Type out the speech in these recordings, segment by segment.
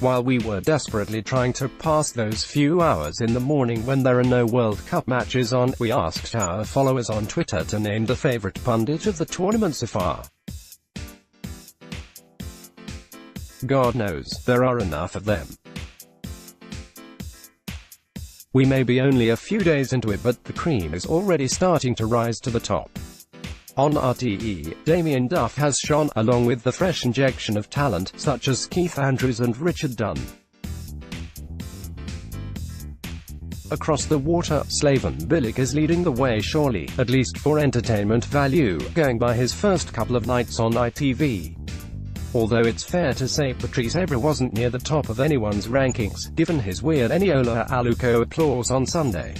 While we were desperately trying to pass those few hours in the morning when there are no World Cup matches on, we asked our followers on Twitter to name the favorite pundit of the tournament so far. God knows, there are enough of them. We may be only a few days into it, but the cream is already starting to rise to the top. On RTE, Damien Duff has shone, along with the fresh injection of talent, such as Keith Andrews and Richard Dunn. Across the water, Slaven Bilic is leading the way surely, at least for entertainment value, going by his first couple of nights on ITV. Although it's fair to say Patrice Evra wasn't near the top of anyone's rankings, given his weird Eniola Aluko applause on Sunday.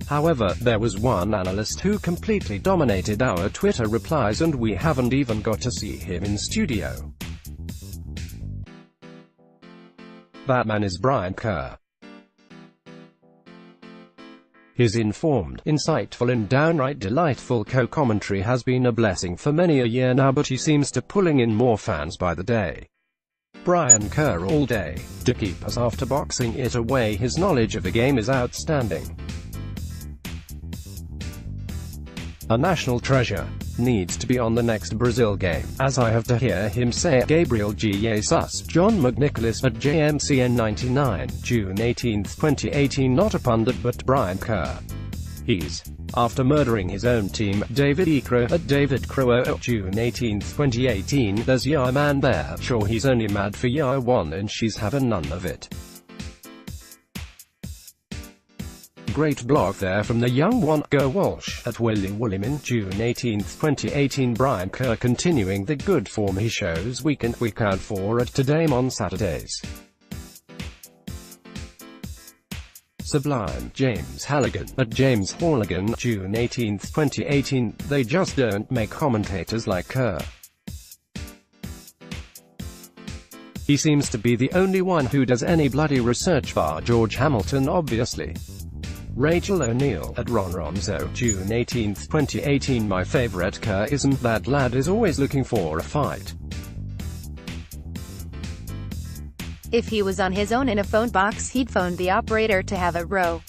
However, there was one analyst who completely dominated our Twitter replies, and we haven't even got to see him in studio. That man is Brian Kerr. His informed, insightful and downright delightful co-commentary has been a blessing for many a year now, but he seems to pulling in more fans by the day. Brian Kerr all day. To keep us after boxing it away, his knowledge of the game is outstanding. A national treasure. Needs to be on the next Brazil game, as I have to hear him say. Gabriel Jesus, John McNicholas at JMCN 99, June 18, 2018. Not a pundit but Brian Kerr. He's, after murdering his own team, David E. Crow at David Crow, June 18, 2018. There's your man there. Sure, he's only mad for your one and she's having none of it. Great blog there from the young one, Go Walsh, at Willie Woolliman, June 18, 2018. Brian Kerr continuing the good form he shows week in, week out for at Today on Saturdays. Sublime, James Halligan, at James Halligan, June 18, 2018. They just don't make commentators like Kerr. He seems to be the only one who does any bloody research, bar George Hamilton obviously. Rachel O'Neill, at RonRonzo, June 18, 2018. My favorite Kerr isn't that lad is always looking for a fight. If he was on his own in a phone box, he'd phone the operator to have a row.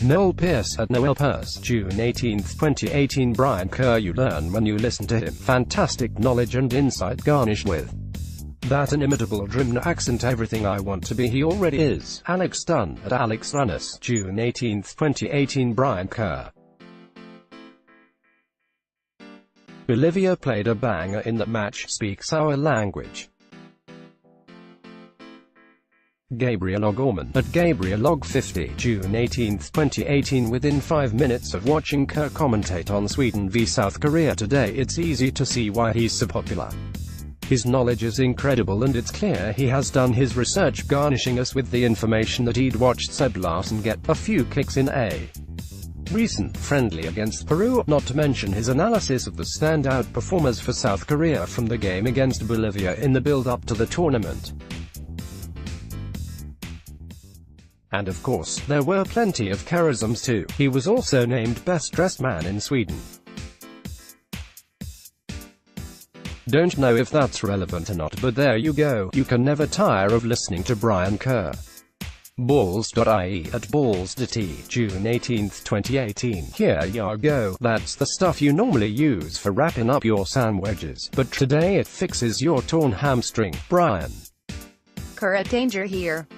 Noel Pierce, at Noel Pierce, June 18, 2018. Brian Kerr, you learn when you listen to him. Fantastic knowledge and insight garnished with that inimitable Drimna accent. Everything I want to be he already is. Alex Dunn, at Alex Runnis, June 18, 2018. Brian Kerr. Bolivia played a banger in that match, speaks our language. Gabriel O'Gorman, at GabrielOg50, June 18, 2018. Within 5 minutes of watching Kerr commentate on Sweden v South Korea today, it's easy to see why he's so popular. His knowledge is incredible and it's clear he has done his research, garnishing us with the information that he'd watched Seb Larsson get a few kicks in a recent friendly against Peru, not to mention his analysis of the standout performers for South Korea from the game against Bolivia in the build-up to the tournament. And of course, there were plenty of charisms too. He was also named Best Dressed Man in Sweden. Don't know if that's relevant or not, but there you go. You can never tire of listening to Brian Kerr. Balls.ie, at Balls.t, June 18, 2018. Here you go. That's the stuff you normally use for wrapping up your sandwiches, but today it fixes your torn hamstring. Brian Kerr at Danger here.